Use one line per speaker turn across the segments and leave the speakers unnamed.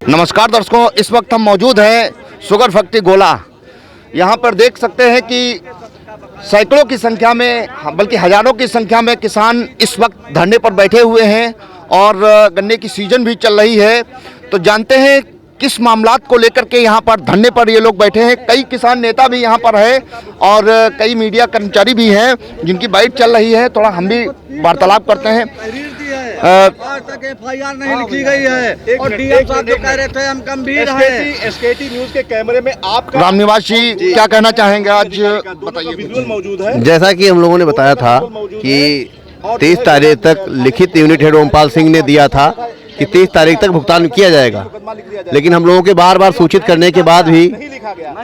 नमस्कार दर्शकों, इस वक्त हम मौजूद हैं शुगर फैक्ट्री गोला। यहाँ पर देख सकते हैं कि सैकड़ों की संख्या में बल्कि हजारों की संख्या में किसान इस वक्त धरने पर बैठे हुए हैं और गन्ने की सीजन भी चल रही है। तो जानते हैं किस मामलात को लेकर के यहाँ पर धरने पर ये लोग बैठे हैं। कई किसान नेता भी यहाँ पर है और कई मीडिया कर्मचारी भी हैं जिनकी बाइट चल रही है। थोड़ा हम भी वार्तालाप करते हैं।
आज तक FIR नहीं लिखी गई है और डीएम साहब जो कह रहे थे हम गंभीर हैं।
एसकेटी न्यूज के कैमरे में आपका
रामनिवास जी क्या कहना चाहेंगे? आज बताइए।
विजुअल मौजूद है।
जैसा कि हम लोगों ने बताया था कि 30 तारीख तक लिखित यूनिट हेड ओमपाल सिंह ने दिया था कि 30 तारीख तक भुगतान किया जाएगा, लेकिन हम लोगों के बार बार सूचित करने के बाद भी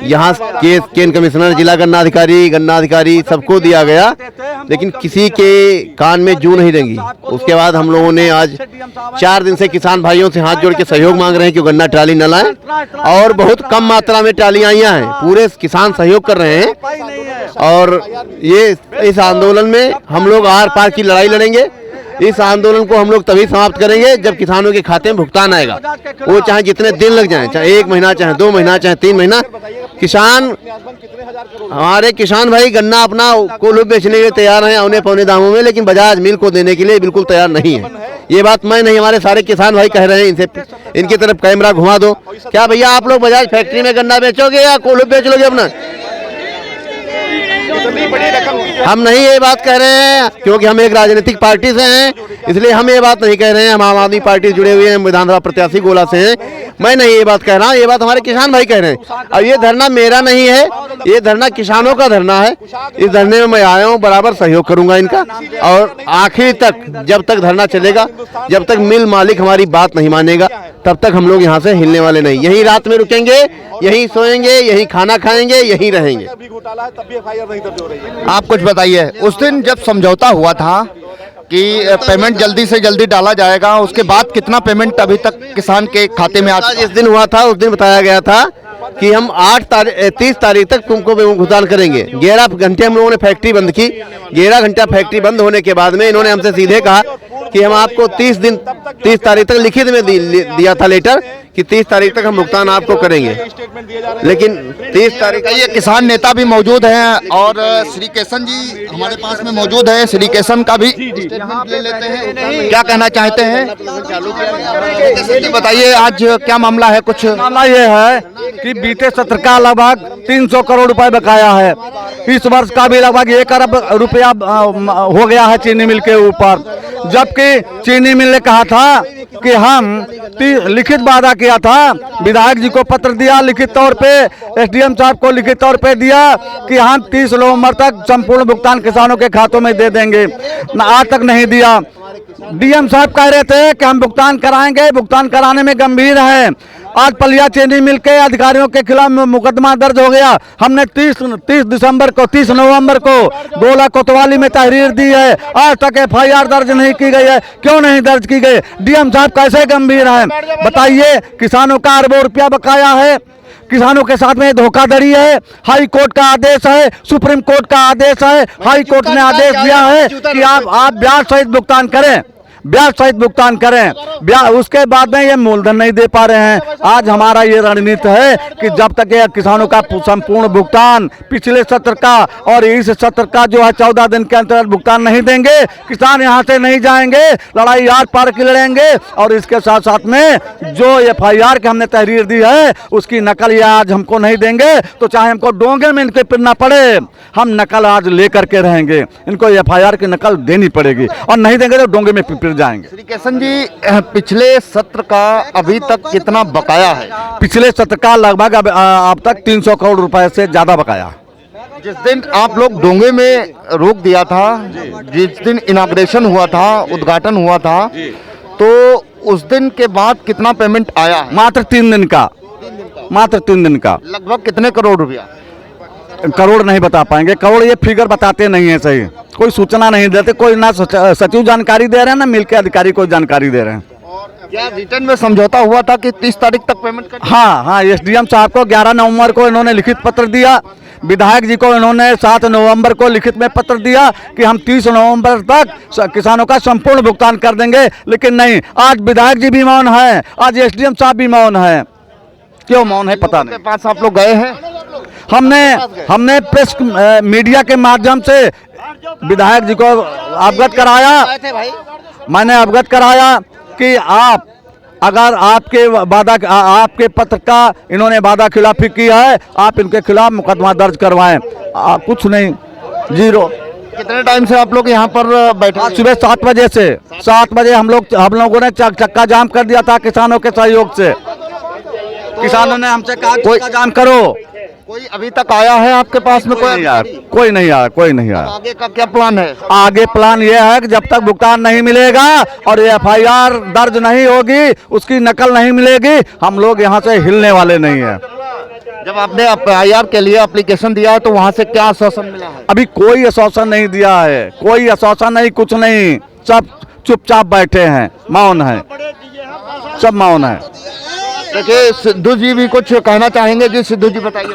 यहाँ के केन कमिश्नर, जिला गन्ना अधिकारी सबको दिया गया, लेकिन किसी के कान में जू नहीं रेंगी। उसके बाद हम लोगों ने आज 4 दिन से किसान भाइयों से हाथ जोड़ के सहयोग मांग रहे हैं कि गन्ना ट्राली न लाएं, और बहुत कम मात्रा में ट्रालियां आई हैं। पूरे किसान सहयोग कर रहे हैं और ये इस आंदोलन में हम लोग आर पार की लड़ाई लड़ेंगे। इस आंदोलन को हम लोग तभी समाप्त करेंगे जब किसानों के खाते में भुगतान आएगा। वो चाहे जितने दिन लग जाएं, चाहे 1 महीना, चाहे 2 महीना, चाहे 3 महीना। हमारे किसान भाई गन्ना अपना कोल्हू बेचने के लिए तैयार हैं औने पौने दामों में, लेकिन बजाज मिल को देने के लिए बिल्कुल तैयार नहीं है। ये बात मैं नहीं, हमारे सारे किसान भाई कह रहे हैं। इनसे इनकी तरफ कैमरा घुमा दो। क्या भैया आप लोग बजाज फैक्ट्री में गन्ना बेचोगे या कोल्हू बेच लोगे अपना? हम नहीं ये बात कह रहे हैं, क्योंकि हम एक राजनीतिक पार्टी से हैं, इसलिए हम ये बात नहीं कह रहे हैं। हम आम आदमी पार्टी से जुड़े हुए हैं, विधानसभा प्रत्याशी गोला से हैं। मैं नहीं ये बात कह रहा हूँ, ये बात हमारे किसान भाई कह रहे हैं। अब ये धरना मेरा नहीं है, ये धरना किसानों का धरना है। इस धरने में मैं आया हूँ, बराबर सहयोग करूंगा इनका, और आखिर तक जब तक धरना चलेगा, जब तक मिल मालिक हमारी बात नहीं मानेगा, तब तक हम लोग यहाँ से हिलने वाले नहीं। यहीं रात में रुकेंगे, यहीं सोएंगे, यहीं खाना खाएंगे, यहीं रहेंगे।
आप कुछ बताइए। उस दिन जब समझौता हुआ था कि पेमेंट जल्दी से जल्दी डाला जाएगा, उसके बाद कितना पेमेंट अभी तक किसान के खाते में आज
जिस दिन हुआ था उस दिन बताया गया था कि हम 30 तारीख तक तुमको भुगतान करेंगे। 11 घंटे हम लोगों ने फैक्ट्री बंद की। 11 घंटा फैक्ट्री बंद होने के बाद में इन्होंने हमसे सीधे कहा कि हम आपको 30 तारीख तक लिखित में दिया था लेटर कि 30 तारीख तक हम भुगतान आपको करेंगे, लेकिन 30 तारीख
का ये किसान नेता भी मौजूद हैं और श्री केशन जी हमारे पास में मौजूद है। श्री केशन का भी स्टेटमेंट ले लेते हैं, क्या कहना चाहते हैं? बताइए आज क्या मामला है? कुछ
मामला ये है कि बीते सत्र का लगभग 300 करोड़ रुपए बकाया है। इस वर्ष का भी लगभग 1 अरब रुपया हो गया है चीनी मिल के ऊपर, जबकि चीनी मिल ने कहा था कि हम लिखित वादा किया था, विधायक जी को पत्र दिया लिखित तौर पे, एसडीएम साहब को लिखित तौर पे दिया कि हम 30 नवंबर तक संपूर्ण भुगतान किसानों के खातों में दे देंगे। आज तक नहीं दिया। डीएम साहब कह रहे थे कि हम भुगतान कराएंगे, भुगतान कराने में गंभीर है। आज पलिया चीनी मिल के अधिकारियों के खिलाफ मुकदमा दर्ज हो गया। हमने 30 नवंबर को गोला कोतवाली में तहरीर दी है। आज तक FIR दर्ज नहीं की गई है। क्यों नहीं दर्ज की गई? डीएम साहब कैसे गंभीर हैं बताइए? किसानों का अरबों रुपया बकाया है, किसानों के साथ में धोखाधड़ी है। हाई कोर्ट का आदेश है, सुप्रीम कोर्ट का आदेश है। हाई कोर्ट ने आदेश दिया है कि आप ब्याज सहित भुगतान करें, ब्याज सहित भुगतान करें। उसके बाद में ये मूलधन नहीं दे पा रहे हैं। आज हमारा ये रणनीति है कि जब तक ये किसानों का संपूर्ण भुगतान पिछले सत्र का और इस सत्र का जो है 14 दिन के अंतर्गत भुगतान नहीं देंगे, किसान यहाँ से नहीं जाएंगे। लड़ाई आर पार की लड़ेंगे और इसके साथ साथ में जो FIR के हमने तहरीर दी है उसकी नकल ये आज हमको नहीं देंगे, तो चाहे हमको डोंगे में इनके पिरना पड़े, हम नकल आज लेकर के रहेंगे। इनको FIR की नकल देनी पड़ेगी और नहीं देंगे तो डोंगे में पिर जाएंगे।
श्री केशन जी, पिछले सत्र का अभी तक कितना बकाया है?
पिछले सत्र का लगभग अब तक 300 करोड़ रुपए से ज्यादा बकाया।
जिस दिन आप लोग डोंगे में रोक दिया था, जिस दिन इनाग्रेशन हुआ था, उद्घाटन हुआ था, तो उस दिन के बाद कितना पेमेंट आया?
मात्र 3 दिन का, मात्र 3 दिन का।
लगभग कितने करोड़ रुपया?
करोड़ नहीं बता पाएंगे, करोड़ ये फिगर बताते नहीं है सही, कोई सूचना नहीं देते, कोई ना सचिव जानकारी दे रहे हैं ना मिल के अधिकारी कोई जानकारी दे रहे हैं।
क्या रिटर्न में समझौता हुआ था कि 30 तारीख तक पेमेंट कर?
हाँ, एसडीएम साहब को 11 नवंबर को इन्होंने लिखित पत्र दिया विधायक जी को इन्होंने 7 नवंबर को लिखित में पत्र दिया कि हम 30 नवंबर तक किसानों का संपूर्ण भुगतान कर देंगे, लेकिन नहीं, आज विधायक जी भी मौन है, आज एसडीएम साहब भी मौन है। क्यों मौन है पता नहीं।
पास आप लोग गए हैं?
हमने प्रेस मीडिया के माध्यम से विधायक जी को अवगत कराया, मैंने अवगत कराया कि आप अगर आपके पत्र का इन्होंने वादा खिलाफी की है, आप इनके खिलाफ मुकदमा दर्ज करवाएं। कुछ नहीं, जीरो।
कितने टाइम से आप लोग यहाँ पर बैठे?
आज सुबह 7 बजे से 7 बजे हम लोगों ने चक्का जाम कर दिया था किसानों के सहयोग से। किसानों ने हमसे कहा चक्का जाम करो।
कोई अभी तक आया है आपके पास में?
कोई नहीं आया।
आगे का क्या प्लान है?
आगे प्लान ये है कि जब तक भुगतान नहीं मिलेगा और एफआईआर दर्ज नहीं होगी, उसकी नकल नहीं मिलेगी, हम लोग यहाँ से हिलने वाले नहीं हैं।
जब आपने एफआईआर के लिए एप्लीकेशन दिया है तो वहाँ से क्या आश्वासन मिला है?
अभी कोई आश्वासन नहीं दिया है, कोई आश्वासन नहीं, कुछ नहीं, सब चुपचाप बैठे हैं, मौन है, सब मौन है।
देखिए सिद्धू जी भी कुछ कहना चाहेंगे जी। सिद्धू जी बताइए।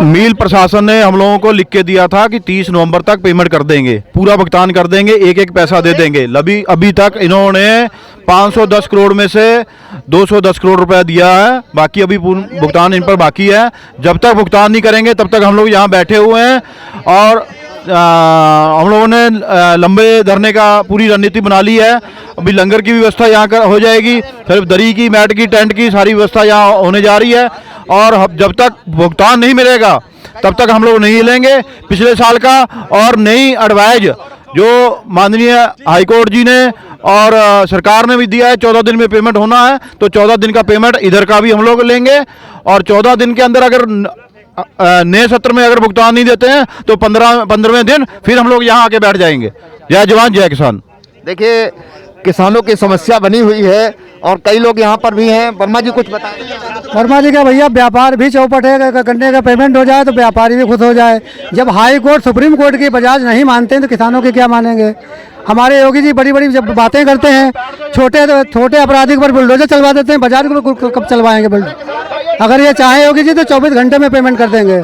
मिल प्रशासन ने हम लोगों को लिख के दिया था कि 30 नवंबर तक पेमेंट कर देंगे, पूरा भुगतान कर देंगे, एक एक पैसा दे देंगे। अभी तक इन्होंने 510 करोड़ में से 210 करोड़ रुपया दिया है, बाकी अभी भुगतान इन पर बाकी है। जब तक भुगतान नहीं करेंगे तब तक हम लोग यहाँ बैठे हुए हैं और हम लोगों ने लंबे धरने का पूरी रणनीति बना ली है। अभी लंगर की व्यवस्था यहाँ हो जाएगी, फिर दरी की, मैट की, टेंट की सारी व्यवस्था यहाँ होने जा रही है और जब तक भुगतान नहीं मिलेगा तब तक हम लोग नहीं हिलेंगे। पिछले साल का और नई एडवाइज जो माननीय हाईकोर्ट जी ने और सरकार ने भी दिया है, 14 दिन में पेमेंट होना है, तो 14 दिन का पेमेंट इधर का भी हम लोग लेंगे और 14 दिन के अंदर अगर नए सत्र में अगर भुगतान नहीं देते हैं तो 15वें दिन फिर हम लोग यहाँ आके बैठ जाएंगे। जय जवान जय किसान।
देखिए किसानों की समस्या बनी हुई है और कई लोग यहाँ पर भी हैं। वर्मा जी कुछ बताएं।
वर्मा जी का भैया व्यापार भी चौपट है, गन्ने का पेमेंट हो जाए तो व्यापारी भी खुश हो जाए। जब हाई कोर्ट सुप्रीम कोर्ट की बजाज नहीं मानते हैं तो किसानों के क्या मानेंगे। हमारे योगी जी बड़ी बड़ी जब बातें करते हैं, छोटे अपराधी पर बुलडोजर चलवा देते हैं, बाजार को कब चलवाएंगे बुलडोजर? अगर ये चाहे योगी जी तो 24 घंटे में पेमेंट कर देंगे।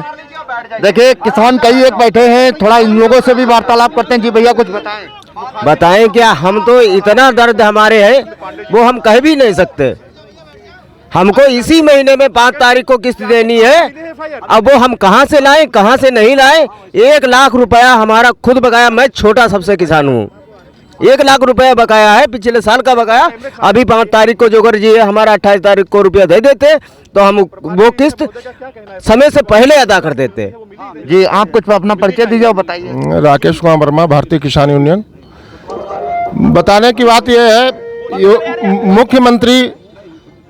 देखिए किसान कई एक बैठे हैं, थोड़ा इन लोगों से भी वार्तालाप करते हैं। जी भैया कुछ
बताएं क्या, हम तो इतना दर्द हमारे है वो हम कह भी नहीं सकते। हमको इसी महीने में 5 तारीख को किस्त देनी है, अब वो हम कहाँ से लाएं, कहाँ से नहीं लाएं। 1 लाख रुपया हमारा खुद बकाया, मैं छोटा सबसे किसान हूँ, 1 लाख रुपया बकाया है, पिछले साल का बकाया। अभी 5 तारीख को जोगर जी हमारा 28 तारीख को रुपया दे देते तो हम वो किस्त समय से पहले अदा कर देते।
जी आप कुछ अपना परिचय दीजिए और बताइए।
राकेश कुमार वर्मा, भारतीय किसान यूनियन। बताने की बात यह है, मुख्यमंत्री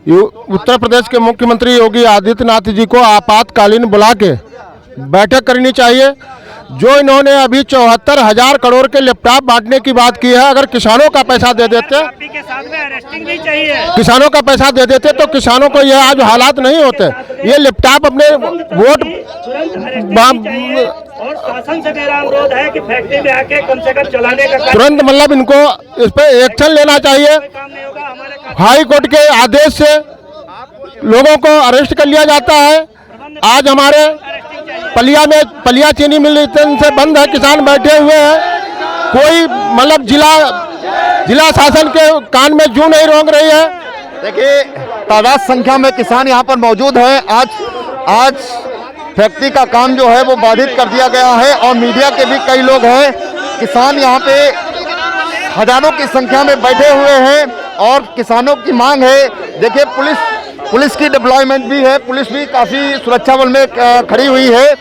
उत्तर प्रदेश के मुख्यमंत्री योगी आदित्यनाथ जी को आपातकालीन बुला के बैठक करनी चाहिए। जो इन्होंने अभी 74,000 करोड़ के लैपटॉप बांटने की बात की है, अगर किसानों का पैसा दे देते, किसानों का पैसा दे देते तो किसानों को यह आज हालात नहीं होते। ये लैपटॉप अपने वोट
और शासन से मेरा अनुरोध है कि फैक्ट्री में आके कम से कम चलाने का
तुरंत मतलब इनको इस पे एक्शन लेना चाहिए। हाई कोर्ट के आदेश से लोगों को अरेस्ट कर लिया जाता है। आज हमारे पलिया चीनी मिल से बंद है, किसान बैठे हुए हैं, कोई मतलब जिला शासन के कान में जूं नहीं रोक रही है।
देखिए तादाद संख्या में किसान यहाँ पर मौजूद है। आज फैक्ट्री का काम जो है वो बाधित कर दिया गया है और मीडिया के भी कई लोग हैं। किसान यहाँ पे हजारों की संख्या में बैठे हुए हैं और किसानों की मांग है। देखिए पुलिस की डिप्लॉयमेंट भी है, पुलिस भी काफ़ी सुरक्षा बल में खड़ी हुई है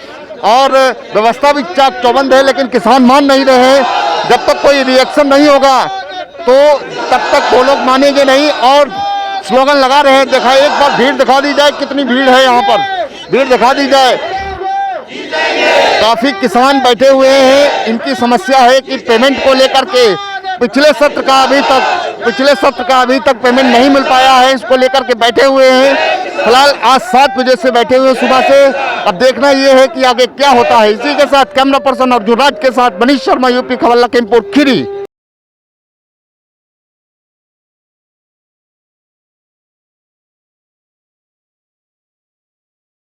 और व्यवस्था भी चाक चौबंद है, लेकिन किसान मान नहीं रहे हैं। जब तक कोई रिएक्शन नहीं होगा तो तब तक वो लोग मानेंगे नहीं और स्लोगन लगा रहे हैं। देखा, एक बार भीड़ दिखा दी जाए, कितनी भीड़ है यहाँ पर, भीड़ दिखा दी जाए। काफ़ी किसान बैठे हुए हैं। इनकी समस्या है कि पेमेंट को लेकर के पिछले सत्र का अभी तक पेमेंट नहीं मिल पाया है, इसको लेकर के बैठे हुए हैं। फिलहाल आज 7 बजे से बैठे हुए सुबह से। अब देखना ये है कि आगे क्या होता है। इसी के साथ कैमरा पर्सन अर्जुन राज के साथ मनीष शर्मा, यूपी खबर लखीमपुर खीरी।